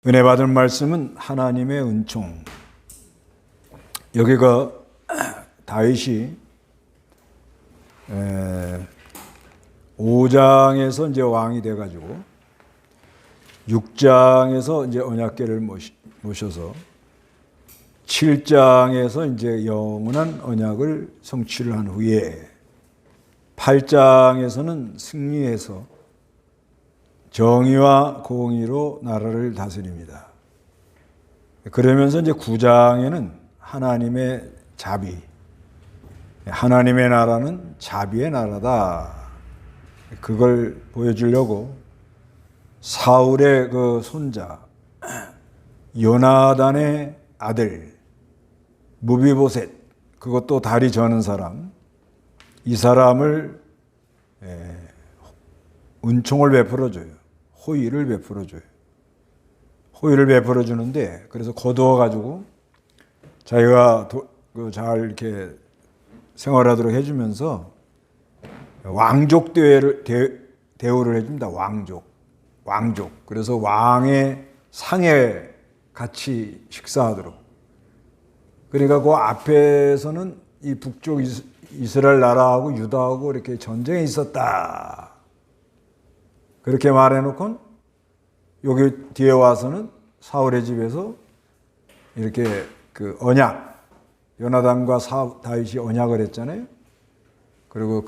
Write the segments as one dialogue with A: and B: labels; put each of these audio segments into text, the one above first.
A: 은혜 받은 말씀은 하나님의 은총. 여기가 다윗이 5장에서 이제 왕이 돼가지고 6장에서 이제 언약궤를 모셔서 7장에서 이제 영원한 언약을 성취를 한 후에 8장에서는 승리해서 정의와 공의로 나라를 다스립니다. 그러면서 이제 9장에는 하나님의 자비, 하나님의 나라는 자비의 나라다. 그걸 보여주려고 사울의 그 손자 요나단의 아들 무비보셋, 그것도 다리 저는 사람, 이 사람을 은총을 베풀어줘요. 호의를 베풀어줘요. 호의를 베풀어주는데, 그래서 거두어가지고 자기가 잘 이렇게 생활하도록 해주면서 왕족 대우를 해줍니다. 왕족. 그래서 왕의 상에 같이 식사하도록. 그러니까 그 앞에서는 이 북쪽 이스라엘 나라하고 유다하고 이렇게 전쟁이 있었다. 그렇게 말해놓고 여기 뒤에 와서는 사울의 집에서 이렇게 그 언약, 요나단과 다윗이 언약을 했잖아요. 그리고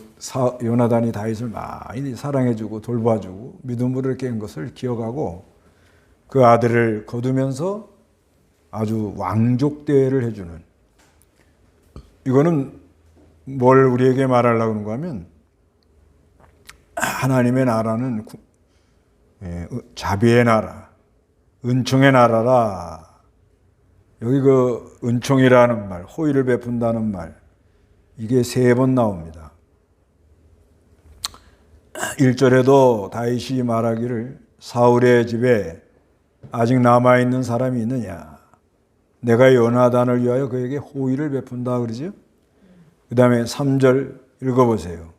A: 요나단이 다윗을 많이 사랑해주고 돌봐주고 믿음으로 이렇게 한 것을 기억하고 그 아들을 거두면서 아주 왕족 대회를 해주는, 이거는 뭘 우리에게 말하려고 하는가 하면 하나님의 나라는 자비의 나라, 은총의 나라라. 여기 그 은총이라는 말, 호의를 베푼다는 말, 이게 3번 나옵니다. 1절에도 다윗이 말하기를 사울의 집에 아직 남아있는 사람이 있느냐, 내가 요나단을 위하여 그에게 호의를 베푼다 그러죠. 그 다음에 3절 읽어보세요.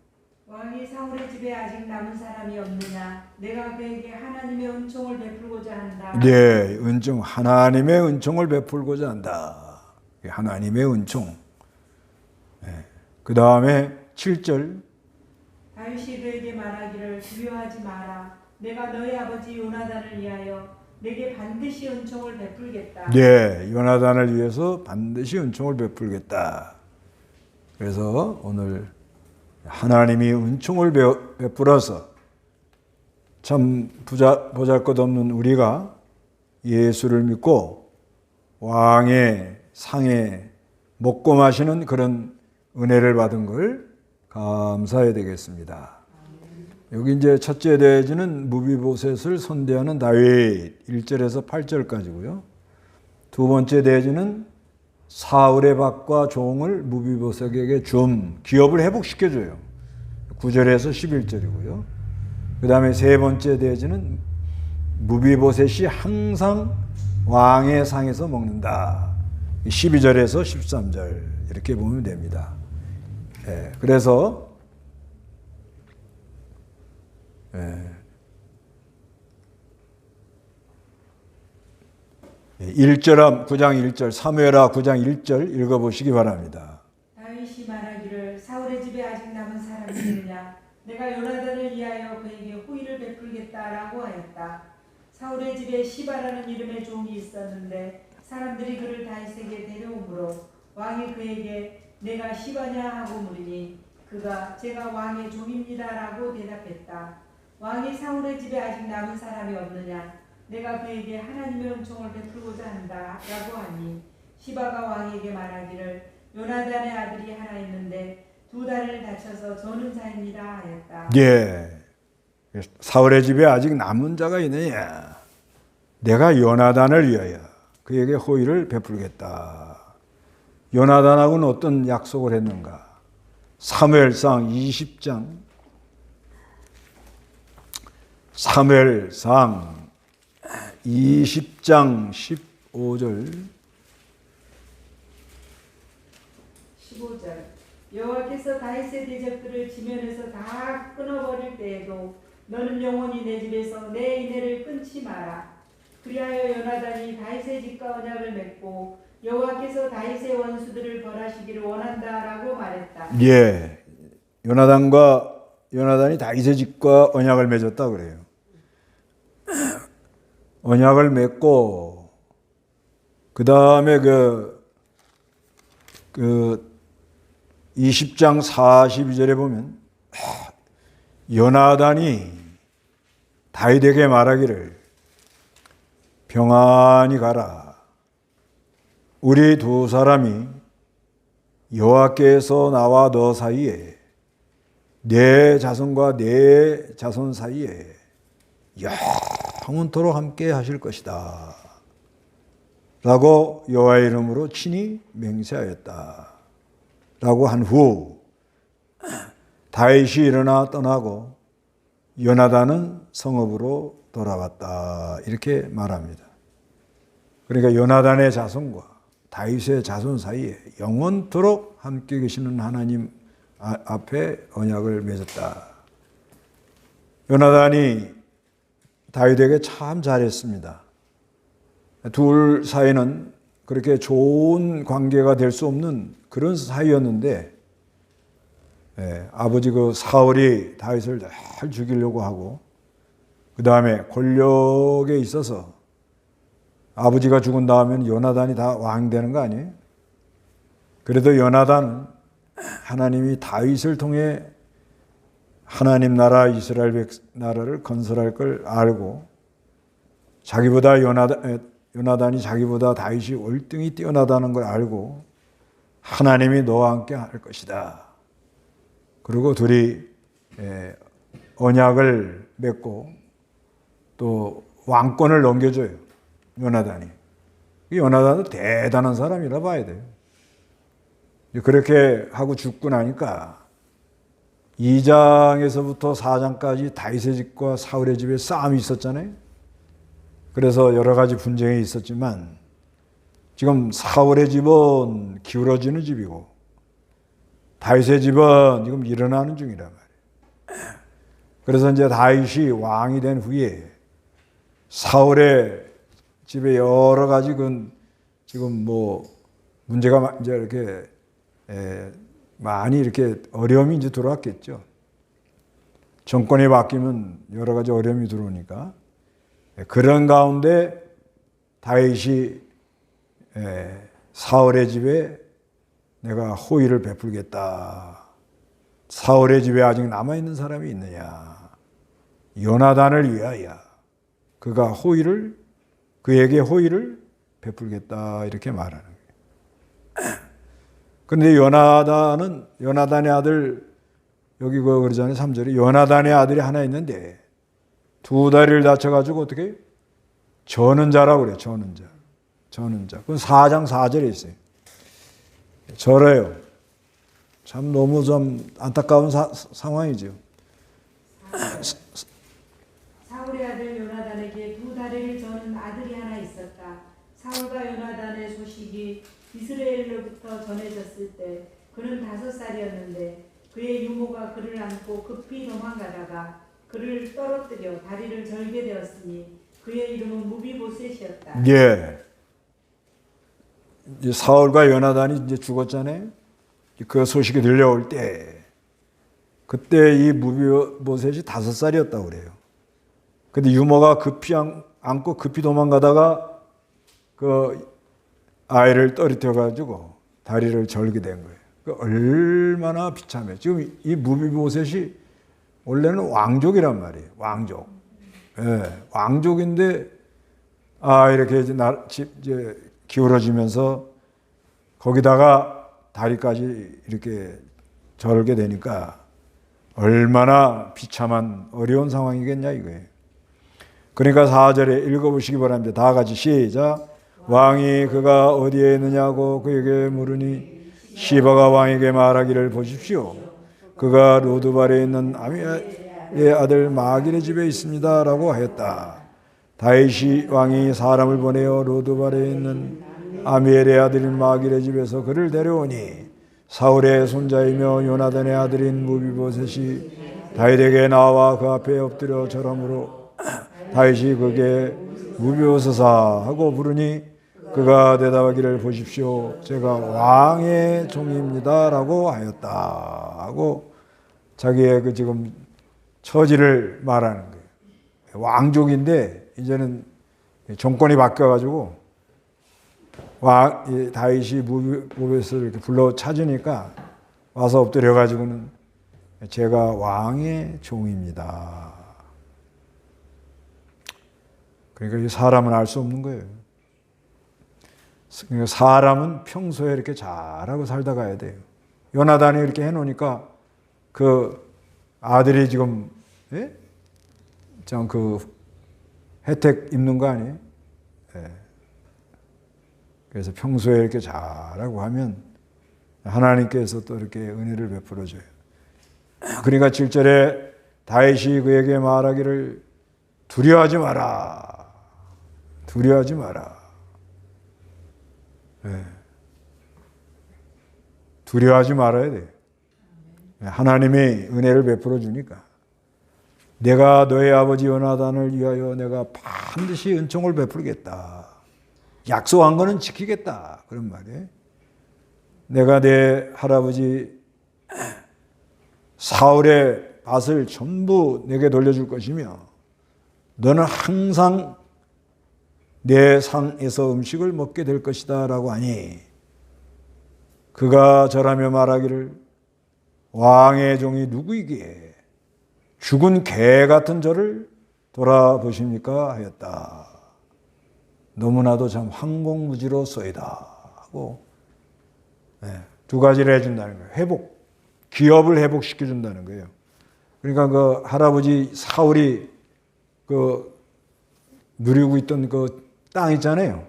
B: 왕이 사울의 집에 아직 남은 사람이 없느냐, 내가 그에게 하나님의 은총을 베풀고자 한다.
A: 네, 은총, 하나님의 은총을 베풀고자 한다. 하나님의 은총. 그 다음에 7절.
B: 다윗이 그에게 말하기를 두려워하지 마라. 내가 너희 아버지 요나단을 위하여 내게 반드시 은총을 베풀겠다.
A: 네, 요나단을 위해서 반드시 은총을 베풀겠다. 그래서 오늘 하나님이 은총을 베풀어서 참 보잘것없는 우리가 예수를 믿고 왕의 상에 먹고 마시는 그런 은혜를 받은 걸 감사해야 되겠습니다. 여기 이제 첫째 대지는 무비보셋을 선대하는 다윗 1절에서 8절까지고요. 두 번째 대지는 사울의 밭과 종을 무비보셋에게 기업을 회복시켜줘요. 9절에서 11절이고요. 그 다음에 세 번째 대지는 무비보셋이 항상 왕의 상에서 먹는다. 12절에서 13절 이렇게 보면 됩니다. 그래서 9장 1절, 사무엘하 9장 1절 읽어보시기 바랍니다.
B: 다윗이 말하기를 사울의 집에 아직 남은 사람이 있느냐, 내가 요나단을 위하여 그에게 호의를 베풀겠다라고 하였다. 사울의 집에 시바라는 이름의 종이 있었는데 사람들이 그를 다윗에게 데려오므로 왕이 그에게 내가 시바냐 하고 물으니 그가 제가 왕의 종입니다라고 대답했다. 왕이 사울의 집에 아직 남은 사람이 없느냐, 내가 그에게 하나님의 은총을 베풀고자 한다 라고 하니 시바가 왕에게 말하기를 요나단의 아들이 하나 있는데 두 다리를 다쳐서 저는 자입니다 하였다.
A: 예, 사울의 집에 아직 남은 자가 있느냐, 내가 요나단을 위하여 그에게 호의를 베풀겠다. 요나단하고는 어떤 약속을 했는가? 사무엘상 20장, 사무엘상 20장 15절
B: 15절 여호와께서 다윗의 대적들을 지면에서 다 끊어버릴 때에도 너는 영원히 내 집에서 내 인애를 끊지 마라. 그리하여 요나단이 다윗의 집과 언약을 맺고 여호와께서 다윗의 원수들을 벌하시기를 원한다라고 말했다.
A: 예, 요나단이 다윗의 집과 언약을 맺었다 그래요. 언약을 맺고 그 다음에 그 20장 42절에 보면 요나단이 다윗에게 말하기를 평안히 가라. 우리 두 사람이 여호와께서 나와 너 사이에 내 자손과 내 자손 사이에 영원토록 함께 하실 것이다 라고 여호와의 이름으로 친히 맹세하였다 라고 한 후 다윗이 일어나 떠나고 요나단은 성읍으로 돌아왔다 이렇게 말합니다. 그러니까 요나단의 자손과 다윗의 자손 사이에 영원토록 함께 계시는 하나님 앞에 언약을 맺었다. 요나단이 다윗에게 참 잘했습니다. 둘 사이는 그렇게 좋은 관계가 될 수 없는 그런 사이였는데 아버지 그 사울이 다윗을 잘 죽이려고 하고 그 다음에 권력에 있어서 아버지가 죽은 다음에는 요나단이 다 왕 되는 거 아니에요? 그래도 요나단은 하나님이 다윗을 통해 하나님 나라 이스라엘 나라를 건설할 걸 알고 자기보다 요나단이 자기보다 다윗이 월등히 뛰어나다는 걸 알고 하나님이 너와 함께 할 것이다. 그리고 둘이 언약을 맺고 또 왕권을 넘겨줘요. 요나단이. 요나단도 대단한 사람이라 봐야 돼요. 그렇게 하고 죽고 나니까 2장에서부터 4장까지 다윗의 집과 사울의 집에 싸움이 있었잖아요. 그래서 여러 가지 분쟁이 있었지만 지금 사울의 집은 기울어지는 집이고 다윗의 집은 지금 일어나는 중이란 말이에요. 그래서 이제 다윗이 왕이 된 후에 사울의 집에 여러 가지 지금 뭐 문제가 이제 이렇게 많이 이렇게 어려움이 이제 들어왔겠죠. 정권이 바뀌면 여러 가지 어려움이 들어오니까 그런 가운데 다윗이 사울의 집에 내가 호의를 베풀겠다. 사울의 집에 아직 남아있는 사람이 있느냐. 요나단을 위하여 그에게 호의를 베풀겠다. 이렇게 말하는 거예요. 그런데 요나단의 아들, 여기 그러잖아요. 3절에 요나단의 아들이 하나 있는데 두 다리를 다쳐가지고 어떻게? 저는 자라고 그래요. 저는 자. 그건 4장 4절에 있어요. 저래요. 참 너무 좀 안타까운 상황이죠.
B: 사울의 아들 요나단에게 두 다리를 저는 아들이 하나 있었다. 사울과 요나단의 소식이 이스라엘로부터 전해졌을 때 그는 5살이었는데 그의 유모가 그를 안고 급히 도망가다가 그를 떨어뜨려 다리를 절게 되었으니 그의 이름은 무비보셋이었다.
A: 예. 이제 사울과 요나단이 이제 죽었잖아요. 그 소식이 들려올 때 그때 이 무비보셋이 5살이었다고 그래요. 근데 유모가 급히 안고 급히 도망가다가 그 아이를 떨어뜨려 가지고 다리를 절게 된 거예요. 얼마나 비참해. 지금 이 무비보셋이 원래는 왕족이란 말이에요. 왕족. 예, 왕족인데 이렇게 이제 기울어지면서 거기다가 다리까지 이렇게 절게 되니까 얼마나 비참한 어려운 상황이겠냐 이거예요. 그러니까 4절에 읽어보시기 바랍니다. 다 같이 시작. 왕이 그가 어디에 있느냐고 그에게 물으니 시바가 왕에게 말하기를 보십시오. 그가 로드발에 있는 아미의 아들 마길의 집에 있습니다 라고 하였다. 다윗이 왕이 사람을 보내어 로드발에 있는 아미엘의 아들인 마길의 집에서 그를 데려오니 사울의 손자이며 요나단의 아들인 무비보셋이 다윗에게 나와 그 앞에 엎드려 절하므로 다윗이 그에게 무비오소서 하고 부르니 그가 대답하기를 보십시오. 제가 왕의 종입니다. 라고 하였다. 하고 자기의 그 지금 처지를 말하는 거예요. 왕족인데 이제는 정권이 바뀌어가지고 다윗이 무비오스를 이렇게 불러 찾으니까 와서 엎드려가지고는 제가 왕의 종입니다. 그러니까 이 사람은 알 수 없는 거예요. 그러니까 사람은 평소에 이렇게 잘하고 살다 가야 돼요. 요나단이 이렇게 해놓으니까 그 아들이 지금 그 혜택 입는 거 아니에요? 그래서 평소에 이렇게 잘하고 하면 하나님께서 또 이렇게 은혜를 베풀어 줘요. 그러니까 7절에 다윗이 그에게 말하기를 두려워하지 마라. 두려워하지 마라. 두려워하지 말아야 돼요. 하나님이 은혜를 베풀어 주니까. 내가 너의 아버지 요나단을 위하여 내가 반드시 은총을 베풀겠다. 약속한 거는 지키겠다. 그런 말이에요. 내가 내 할아버지 사울의 밭을 전부 내게 돌려줄 것이며 너는 항상 내 상에서 음식을 먹게 될 것이다 라고 하니 그가 절하며 말하기를 왕의 종이 누구이기에 죽은 개 같은 저를 돌아보십니까 하였다. 너무나도 참 황공무지로소이다 하고 두 가지를 해준다는 거예요. 회복, 기업을 회복시켜준다는 거예요. 그러니까 그 할아버지 사울이 그 누리고 있던 그 땅 있잖아요.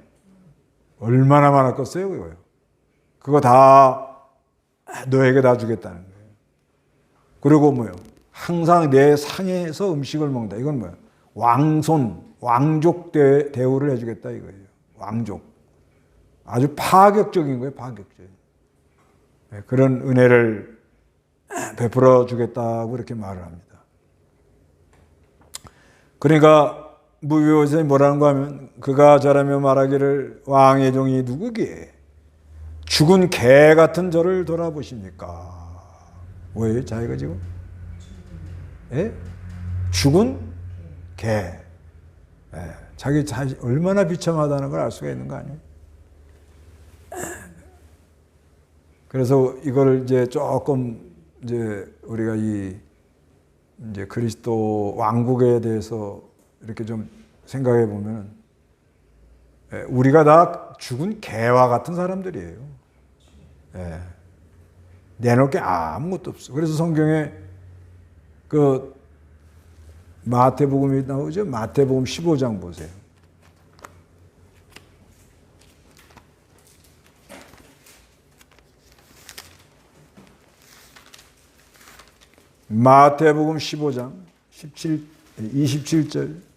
A: 얼마나 많았겠어요, 그거요. 그거 다 너에게 다 주겠다는 거예요. 그리고 뭐요? 항상 내 상에서 음식을 먹는다. 이건 뭐예요? 왕족 대우를 해주겠다 이거예요. 왕족. 아주 파격적인 거예요, 파격적인. 그런 은혜를 베풀어 주겠다고 이렇게 말을 합니다. 그러니까 무비오스에 뭐라는 거 하면 그가 절하며 말하기를 왕의 종이 누구기에 죽은 개 같은 저를 돌아보십니까? 뭐예요, 자기가 지금? 죽은 개. 자기 얼마나 비참하다는 걸 알 수가 있는 거 아니에요? 그래서 이걸 이제 조금 이제 우리가 이제 그리스도 왕국에 대해서 이렇게 좀 생각해 보면 우리가 다 죽은 개와 같은 사람들이에요. 내놓을 게 아무것도 없어. 그래서 성경에 그 마태복음이 나오죠. 마태복음 15장 보세요. 마태복음 15장 27절.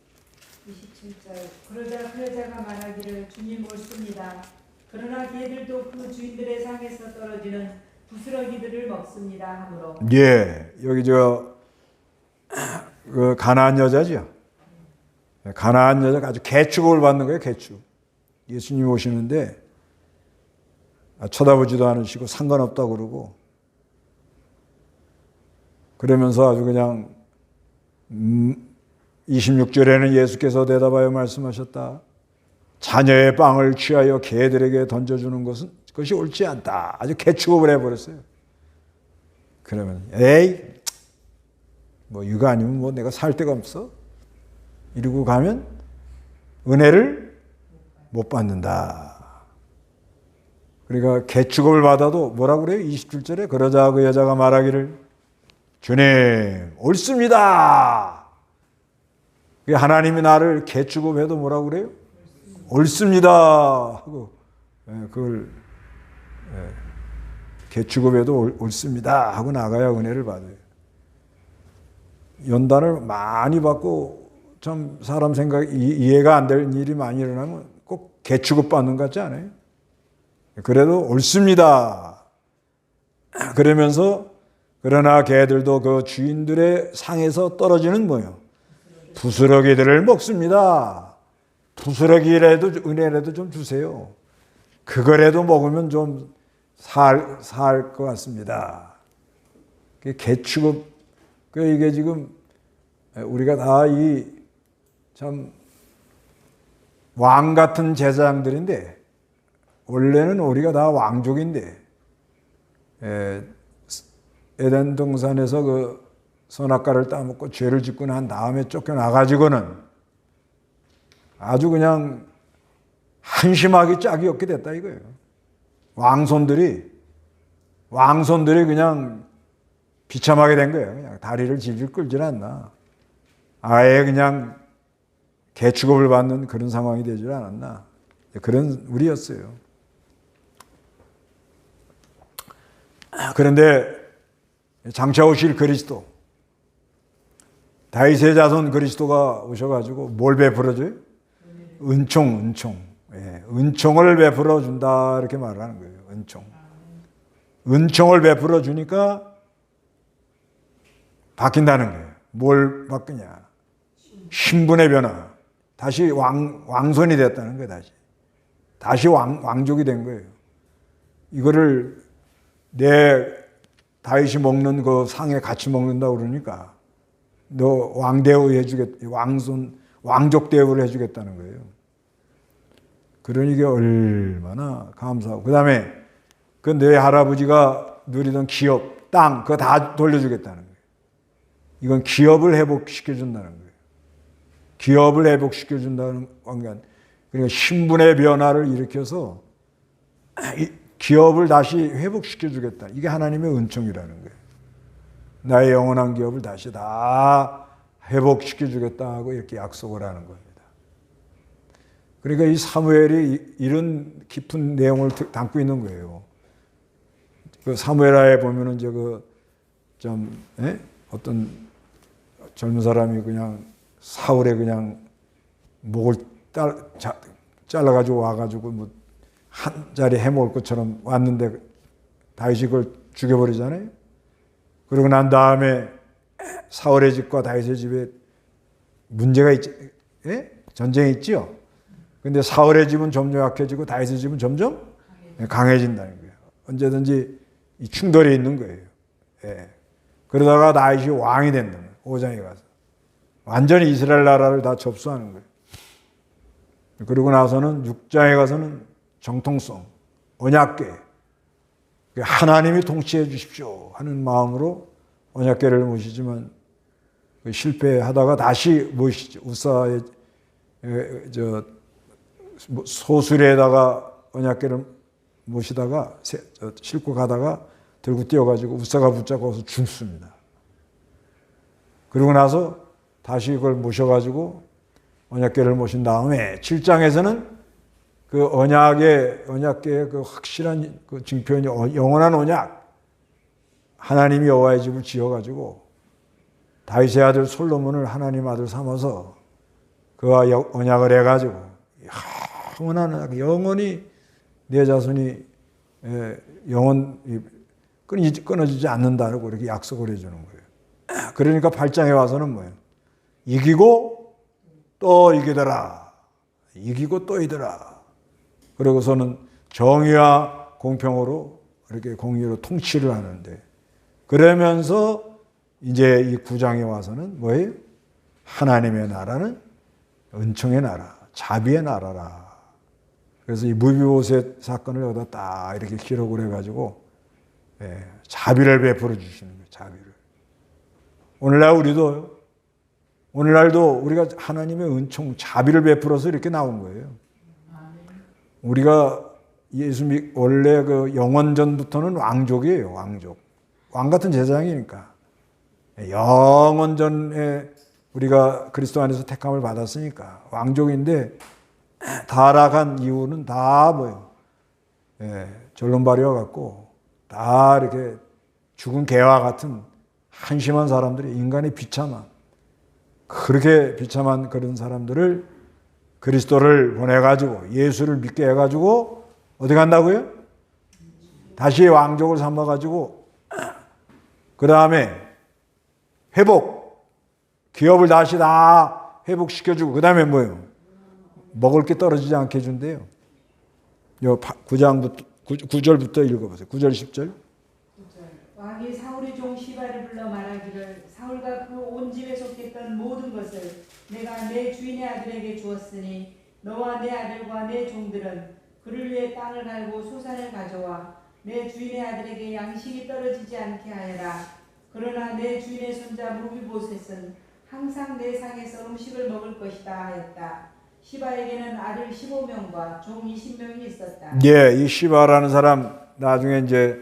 B: 그러자 그 여자가 말하기를 주님 옳습니다. 그러나 개들도 그 주인들의 상에서 떨어지는 부스러기들을 먹습니다 하므로.
A: 여기 그 가나안 여자죠. 가나안 여자가 아주 개축을 받는 거예요, 개축. 예수님 오시는데 쳐다보지도 않으시고 상관없다고 그러고 그러면서 아주 그냥 26절에는 예수께서 대답하여 말씀하셨다. 자녀의 빵을 취하여 개들에게 던져주는 것이 옳지 않다. 아주 개축업을 해버렸어요. 그러면 에이 뭐 이거 아니면 뭐 내가 살 데가 없어? 이러고 가면 은혜를 못 받는다. 그러니까 개축업을 받아도 뭐라고 그래요? 27절에 그러자 그 여자가 말하기를 주님 옳습니다. 하나님이 나를 개축업해도 뭐라고 그래요? 옳습니다 하고 그걸 개축업해도 옳습니다 하고 나가야 은혜를 받아요. 연단을 많이 받고 참 사람 생각 이해가 안 될 일이 많이 일어나면 꼭 개축업 받는 것 같지 않아요? 그래도 옳습니다. 그러면서 그러나 개들도 그 주인들의 상에서 떨어지는 뭐예요? 부스러기들을 먹습니다. 부스러기라도 은혜라도 좀 주세요. 그거라도 먹으면 좀 살 것 같습니다. 개취급, 이게 지금 우리가 다 이 참 왕 같은 제사장들인데, 원래는 우리가 다 왕족인데, 에덴 동산에서 그 선악과를 따먹고 죄를 짓고 난 다음에 쫓겨나가지고는 아주 그냥 한심하게 짝이 없게 됐다 이거예요. 왕손들이 그냥 비참하게 된 거예요. 그냥 다리를 질질 끌질 않나. 아예 그냥 개취급을 받는 그런 상황이 되질 않았나. 그런 우리였어요. 그런데 장차 오실 그리스도, 다윗의 자손 그리스도가 오셔가지고 뭘 베풀어줘요? 은총. 예, 은총을 베풀어 준다 이렇게 말을 하는 거예요. 은총을 베풀어 주니까 바뀐다는 거예요. 뭘 바뀌냐? 신분의 변화. 다시 왕손이 됐다는 거예요. 다시 왕족이 된 거예요. 이거를 내 다윗이 먹는 그 상에 같이 먹는다고 그러니까 너 왕대우 해주겠다. 왕족 대우를 해주겠다는 거예요. 그러니 이게 얼마나 감사하고. 그 다음에 그 내 할아버지가 누리던 기업, 땅, 그거 다 돌려주겠다는 거예요. 이건 기업을 회복시켜준다는 거예요. 기업을 회복시켜준다는 관계는, 그러니까 신분의 변화를 일으켜서 기업을 다시 회복시켜주겠다. 이게 하나님의 은총이라는 거예요. 나의 영원한 기업을 다시 다 회복시켜주겠다 하고 이렇게 약속을 하는 겁니다. 그러니까 이 사무엘이 이런 깊은 내용을 담고 있는 거예요. 그 사무엘하에 보면은 이제 어떤 젊은 사람이 그냥 사울에 그냥 목을 잘라가지고 와가지고 뭐 한 자리 해먹을 것처럼 왔는데 다윗이 그걸 죽여버리잖아요. 그러고 난 다음에 사울의 집과 다윗의 집에 문제가 있지, 전쟁이 있죠. 근데 사울의 집은 점점 약해지고 다윗의 집은 점점 강해진다는 거예요. 언제든지 이 충돌이 있는 거예요. 그러다가 다윗이 왕이 된다는 거예요. 5장에 가서. 완전히 이스라엘 나라를 다 접수하는 거예요. 그러고 나서는 6장에 가서는 정통성, 언약궤, 하나님이 통치해 주십시오 하는 마음으로 언약궤를 모시지만 실패하다가 다시 모시죠. 우사의 소수리에다가 언약궤를 모시다가 싣고 가다가 들고 뛰어가지고 우사가 붙잡고서 죽습니다. 그러고 나서 다시 그걸 모셔가지고 언약궤를 모신 다음에 7장에서는 그 언약궤의 그 확실한 그 징표인 영원한 언약, 하나님이 여호와의 집을 지어가지고 다윗의 아들 솔로몬을 하나님 아들 삼아서 그와 언약을 해가지고 영원한 언약, 영원히 내 자손이 끊어지지 않는다고 이렇게 약속을 해주는 거예요. 그러니까 8장에 와서는 뭐예요? 이기고 또 이기더라. 이기고 또 이더라. 그러고서는 정의와 공평으로 이렇게 공의로 통치를 하는데, 그러면서 이제 이 9장에 와서는 뭐예요? 하나님의 나라는 은총의 나라, 자비의 나라라. 그래서 이 무비보셋 사건을 여기다 딱 이렇게 기록을 해가지고 자비를 베풀어 주시는 거예요. 자비를. 오늘날도 우리가 하나님의 은총, 자비를 베풀어서 이렇게 나온 거예요. 우리가 원래 그 영원전부터는 왕족이에요. 왕 같은 제사장이니까. 영원전에 우리가 그리스도 안에서 택함을 받았으니까 왕족인데, 타락한 이유는 다 뭐예요? 절론발이와 같고 다 이렇게 죽은 개와 같은 한심한 사람들이, 인간의 비참함, 그렇게 비참한 그런 사람들을 그리스도를 보내가지고 예수를 믿게 해가지고 어디 간다고요? 다시 왕족을 삼아가지고 그 다음에 기업을 다시 다 회복시켜주고 그 다음에 뭐예요? 먹을 게 떨어지지 않게 해준대요. 요 9장부터 9절부터 읽어보세요. 9절 10절.
B: 왕이 사울의 종 시바를 불러 말하기를 사울과 그 온 집에 속했던 모든 것을 내가 내 주인의 아들에게 주었으니 너와 내 아들과 내 종들은 그를 위해 땅을 갈고 소산을 가져와 내 주인의 아들에게 양식이 떨어지지 않게 하여라. 그러나 내 주인의 손자 무비보셋은 항상 내 상에서 음식을 먹을 것이다 하였다. 시바에게는 아들 15명과 종 20명이 있었다.
A: 예, 이 시바라는 사람 나중에 이제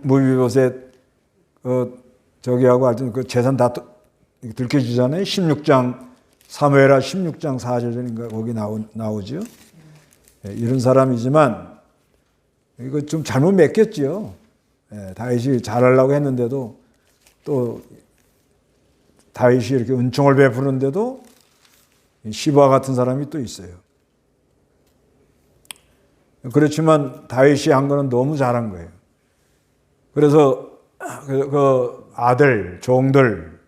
A: 무비보셋 저기하고 하여튼 그 재산 다 들켜지잖아요. 16장 사무엘하 16장 4절인가 거기 나오죠. 예, 이런 사람이지만 이거 좀 잘못 맺겠죠. 예, 다윗이 잘하려고 했는데도 또 다윗이 이렇게 은총을 베푸는데도 시바 같은 사람이 또 있어요. 그렇지만 다윗이 한 거는 너무 잘한 거예요. 그래서 그 아들, 종들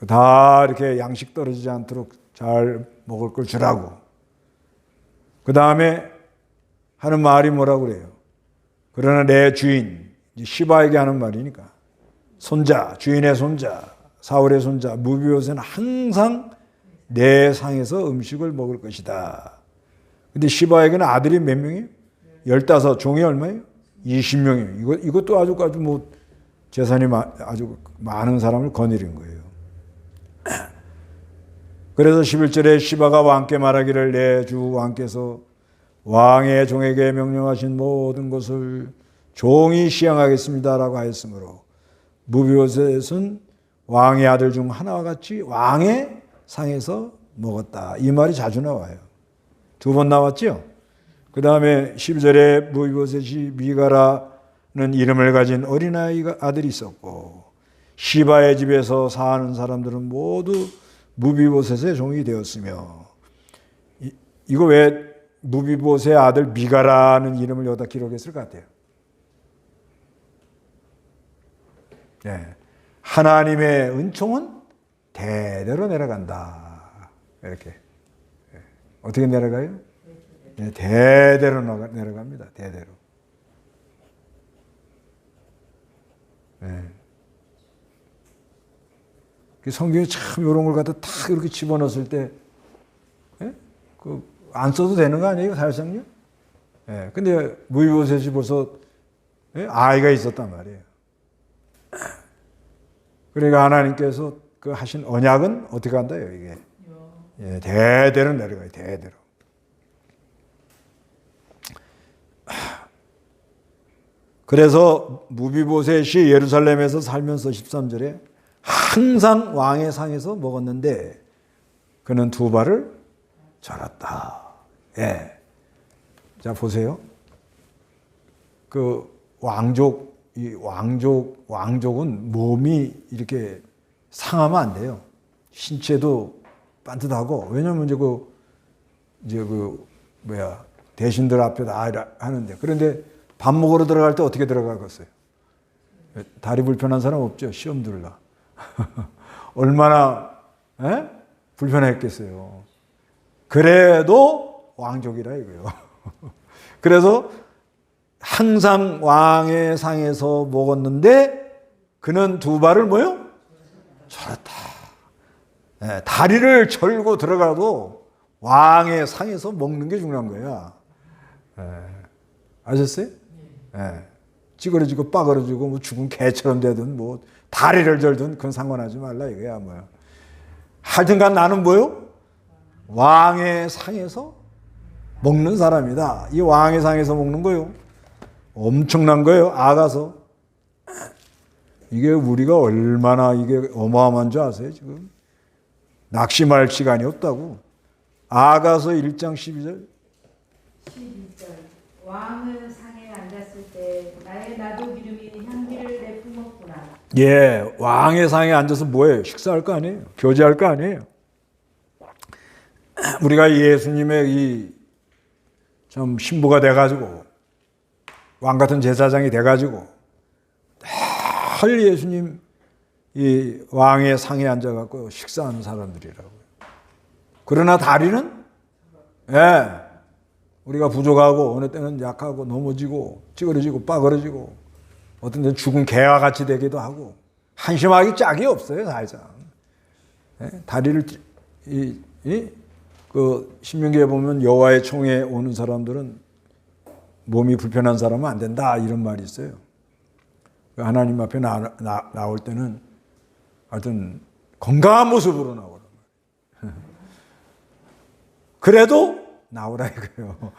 A: 다 이렇게 양식 떨어지지 않도록 잘 먹을 걸 주라고. 그 다음에 하는 말이 뭐라고 그래요? 그러나 내 주인, 시바에게 하는 말이니까 손자, 주인의 손자, 사울의 손자 무비보셋은 항상 내 상에서 음식을 먹을 것이다. 근데 시바에게는 아들이 몇 명이에요? 15, 종이 얼마예요? 20명이에요. 이것도 아주 뭐 재산이 아주 많은 사람을 거느린 거예요. 그래서 11절에 시바가 왕께 말하기를 내 주 왕께서 왕의 종에게 명령하신 모든 것을 종이 시행하겠습니다라고 하였으므로 무비보셋은 왕의 아들 중 하나와 같이 왕의 상에서 먹었다. 이 말이 자주 나와요. 2번 나왔죠? 그 다음에 12절에 무비보셋이 미가라는 이름을 가진 어린아이 아들이 있었고 시바의 집에서 사는 사람들은 모두 무비보셋의 종이 되었으며 이거 왜 무비보셋의 아들 미가라는 이름을 여기다 기록했을 것 같아요? 네. 하나님의 은총은 대대로 내려간다. 이렇게. 어떻게 내려가요? 네, 대대로 내려갑니다. 대대로. 네. 성경에 참 이런 걸 갖다 탁 이렇게 집어넣었을 때, 안 써도 되는 거 아니에요, 사실상요? 예. 근데 무비보셋이 벌써 아이가 있었단 말이에요. 그러니까 하나님께서 그 하신 언약은 어떻게 한다요, 이게? 예, 대대로 내려가요, 대대로. 그래서 무비보셋이 예루살렘에서 살면서 13절에 항상 왕의 상에서 먹었는데 그는 두 발을 절었다. 예. 자, 보세요. 그 왕족은 몸이 이렇게 상하면 안 돼요. 신체도 반듯하고, 왜냐면 대신들 앞에 다 하는데. 그런데 밥 먹으러 들어갈 때 어떻게 들어가겠어요? 다리 불편한 사람 없죠? 시험 들으려. 얼마나 불편했겠어요. 그래도 왕족이라 이거요. 그래서 항상 왕의 상에서 먹었는데 그는 두 발을 뭐요? 절었다. 네, 다리를 절고 들어가도 왕의 상에서 먹는 게 중요한 거야. 네, 아셨어요? 네, 찌그러지고 빠그러지고 뭐 죽은 개처럼 되든 뭐 다리를 절든 그건 상관하지 말라 이거야 뭐야. 하여튼간 나는 뭐요? 왕의 상에서 먹는 사람이다. 이 왕의 상에서 먹는 거요. 엄청난 거예요. 아가서. 이게 우리가 얼마나 이게 어마어마한 줄 아세요, 지금? 낙심할 시간이 없다고. 아가서 1장 12절.
B: 11절. 왕은 상에 앉았을 때 나의 나도 기름이 향기를 내뿜었구나.
A: 예, 왕의 상에 앉아서 뭐예요? 식사할 거 아니에요? 교제할 거 아니에요? 우리가 예수님의 참 신부가 돼가지고 왕 같은 제사장이 돼가지고 늘 예수님 이 왕의 상에 앉아갖고 식사하는 사람들이라고요. 그러나 다리는 예, 우리가 부족하고 어느 때는 약하고 넘어지고 찌그러지고 빠그러지고 어떤 때는 죽은 개와 같이 되기도 하고 한심하기 짝이 없어요 사실상. 예? 다리를 그 신명기에 보면 여호와의 총에 오는 사람들은 몸이 불편한 사람은 안 된다 이런 말이 있어요. 하나님 앞에 나올 때는 하여튼 건강한 모습으로 나오란 말이에요. 그래도 나오라 이거예요.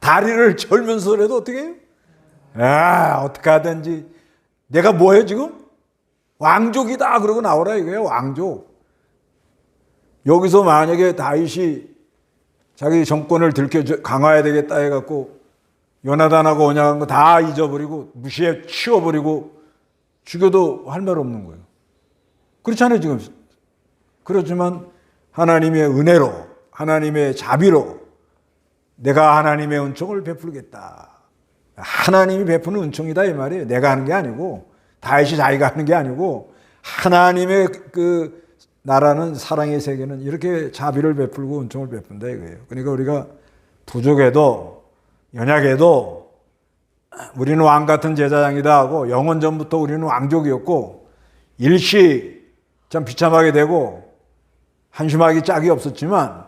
A: 다리를 절면서라도 어떻게 해요? 어떻게 하든지 내가 뭐예요 지금? 왕족이다 그러고 나오라 이거예요. 왕족. 여기서 만약에 다윗이 자기 정권을 강화해야 되겠다 해갖고 요나단하고 언약한 거 다 잊어버리고 무시해 치워버리고 죽여도 할 말 없는 거예요. 그렇잖아요 지금. 그렇지만 하나님의 은혜로 하나님의 자비로 내가 하나님의 은총을 베풀겠다. 하나님이 베푸는 은총이다 이 말이에요. 내가 하는 게 아니고 다윗이 자기가 하는 게 아니고 하나님의 그 나라는 사랑의 세계는 이렇게 자비를 베풀고 은총을 베푼다 이거예요. 그러니까 우리가 부족해도 연약해도 우리는 왕 같은 제사장이다 하고 영원 전부터 우리는 왕족이었고 일시 참 비참하게 되고 한심하기 짝이 없었지만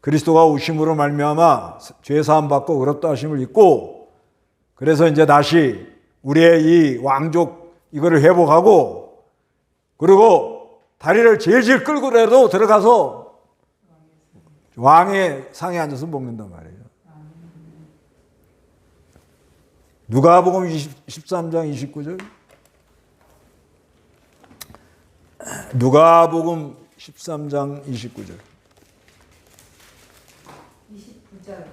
A: 그리스도가 오심으로 말미암아 죄 사함 받고 의롭다 하심을 입고 그래서 이제 다시 우리의 이 왕족 이거를 회복하고 그리고 다리를 질질 끌고라도 들어가서 왕의 상에 앉아서 먹는단 말이에요. 누가복음 13장 29절. 누가복음 13장 29절.
B: 29절.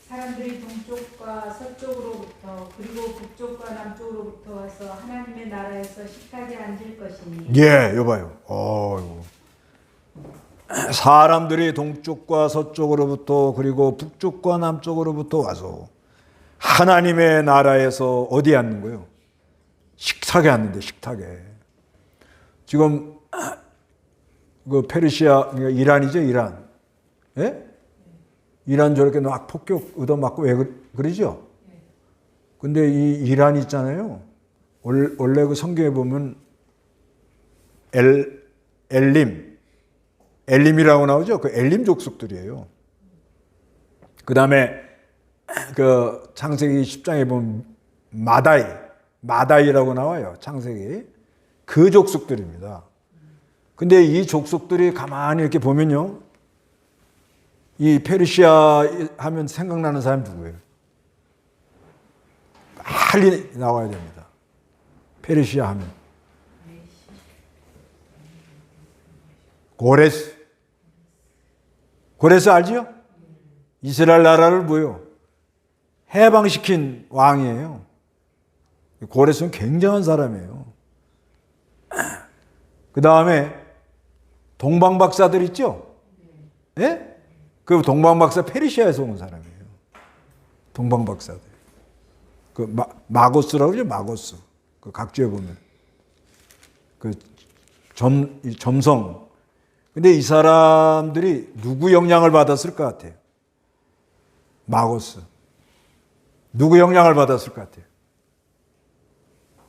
B: 사람들이 동쪽과 서쪽으로부터 그리고 북쪽과 남쪽으로부터 와서 하나님의 나라에서 식탁에 앉을 것이니.
A: 예, 여봐요. 사람들이 동쪽과 서쪽으로부터 그리고 북쪽과 남쪽으로부터 와서 하나님의 나라에서 어디에 앉는 거예요? 식탁에 앉는데 식탁에. 지금 그 페르시아 그러니까 이란이죠 이란. 예? 이란 저렇게 막 폭격 얻어맞고 왜 그러죠? 근데 이 이란 있잖아요. 원래 그 성경에 보면 엘림이라고 나오죠. 그 엘림 족속들이에요. 그 다음에 그 창세기 10장에 보면 마다이라고 나와요. 창세기. 그 족속들입니다. 근데 이 족속들이 가만히 이렇게 보면요. 이 페르시아 하면 생각나는 사람 누구예요? 빨리 나와야 됩니다. 페르시아 하면. 고레스 알지요? 이스라엘 나라를 뭐요? 해방시킨 왕이에요. 고레스는 굉장한 사람이에요. 그 다음에 동방박사들 있죠? 예? 그 동방박사 페르시아에서 온 사람이에요. 동방박사들. 그 마고스라고 그러죠? 마고스. 그 각주에 보면. 그 점성. 근데 이 사람들이 누구 영향을 받았을 것 같아요? 마고스. 누구 영향을 받았을 것 같아요?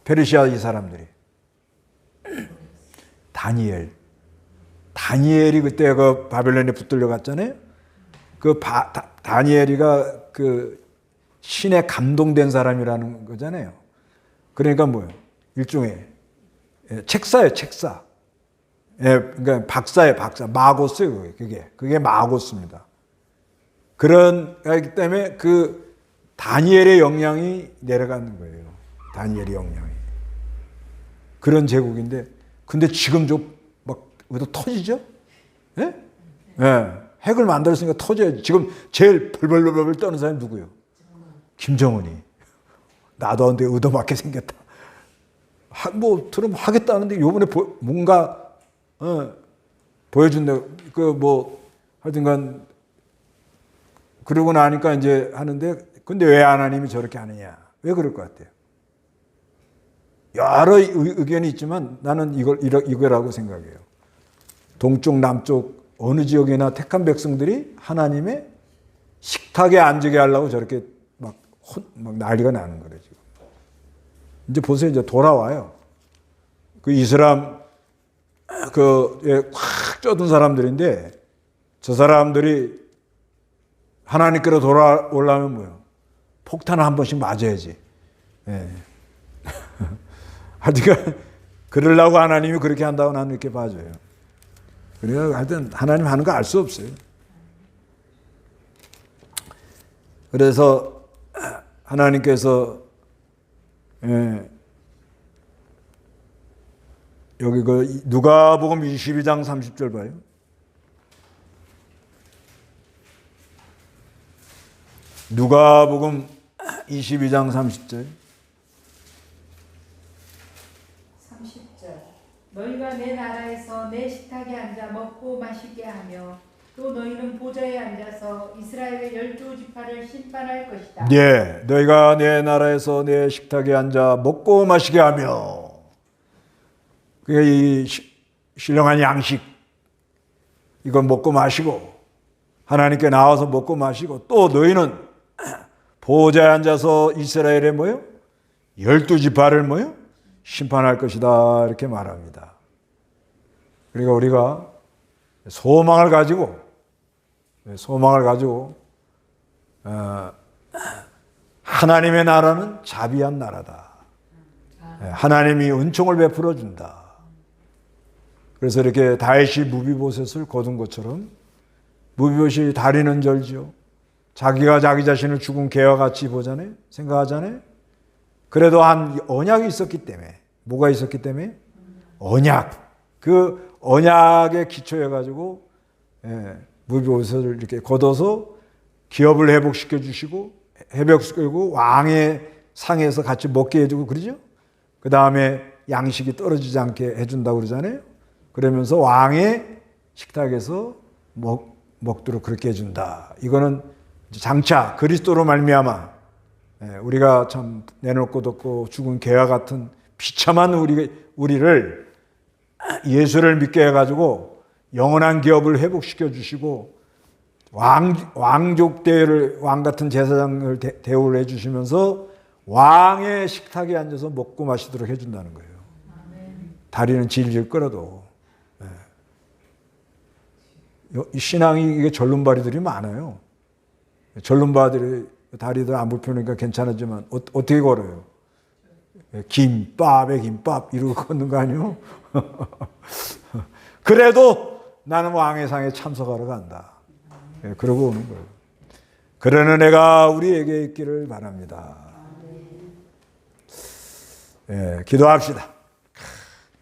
A: 페르시아 이 사람들이. 다니엘이 그때 그 바벨론에 붙들려 갔잖아요. 그 다니엘이가 그 신에 감동된 사람이라는 거잖아요. 그러니까 뭐예요? 일종의 책사예요, 책사. 그러니까 박사예요, 박사. 마고스예요, 그게 마고스입니다. 그렇기 때문에 그 다니엘의 영향이 내려가는 거예요. 다니엘의 영향이. 그런 제국인데, 근데 지금 막 터지죠? 예? 예. 핵을 만들었으니까 터져야지. 지금 제일 벌벌벌 떠는 사람이 누구예요? 김정은이. 나도 근데 의도맞게 생겼다. 들으면 하겠다는데 요번에 뭔가 보여준다. 하여튼간 그러고 나니까 이제 하는데 근데 왜 하나님이 저렇게 하느냐? 왜 그럴 것 같아요? 여러 의견이 있지만 나는 이거라고 생각해요. 동쪽, 남쪽 어느 지역이나 택한 백성들이 하나님의 식탁에 앉게 하려고 저렇게 막 난리가 나는 거예요, 지금. 이제 보세요. 이제 돌아와요. 그 이슬람, 확 쪄든 사람들인데, 저 사람들이 하나님께로 돌아오려면 뭐요? 폭탄을 한 번씩 맞아야지. 예. 하여튼, 그러려고 하나님이 그렇게 한다고 나는 이렇게 봐줘요. 그래서 하여튼 하나님 하는 거 알 수 없어요. 그래서 하나님께서 여기 그 누가복음 22장 30절 봐요. 누가복음 22장 30절.
B: 30절. 너희가 내 나라에서 내 식탁에 앉아 먹고 마시게 하며 또 너희는 보좌에 앉아서 이스라엘의 12지파를 심판할 것이다.
A: 예, 너희가 내 나라에서 내 식탁에 앉아 먹고 마시게 하며, 그게 이 신령한 양식, 이걸 먹고 마시고 하나님께 나와서 먹고 마시고, 또 너희는 보좌에 앉아서 이스라엘의 뭐요? 12지파를 뭐요? 심판할 것이다, 이렇게 말합니다. 그러니까 우리가 소망을 가지고 하나님의 나라는 자비한 나라다. 하나님이 은총을 베풀어 준다. 그래서 이렇게 다윗이 무비보셋을 거둔 것처럼, 무비보셋이 다리는 절지요. 자기가 자기 자신을 죽은 개와 같이 보잖아요. 생각하잖아요. 그래도 한 언약이 있었기 때문에, 뭐가 있었기 때문에? 언약. 그 언약에 기초해가지고 무비보셋을 이렇게 걷어서 기업을 회복시켜 주시고, 회복시키고 왕의 상에서 같이 먹게 해주고 그러죠. 그 다음에 양식이 떨어지지 않게 해준다고 그러잖아요. 그러면서 왕의 식탁에서 먹도록 그렇게 해준다. 이거는 장차 그리스도로 말미암아 우리가 참 내놓을 것 없고 죽은 개와 같은 비참한 우리를 예수를 믿게 해가지고 영원한 기업을 회복시켜 주시고 왕족 대우를, 왕 같은 제사장을 대우를 해주시면서 왕의 식탁에 앉아서 먹고 마시도록 해준다는 거예요. 다리는 질질 끌어도. 이 신앙이 이게 절름발이들이 많아요. 절름발들이 다리도 안 불편하니까 괜찮았지만 어떻게 걸어요? 김밥에 김밥 이러고 걷는 거 아니에요? 그래도 나는 왕의 상에 참석하러 간다. 그러고 오는 거예요. 그러는 애가 우리에게 있기를 바랍니다. 기도합시다.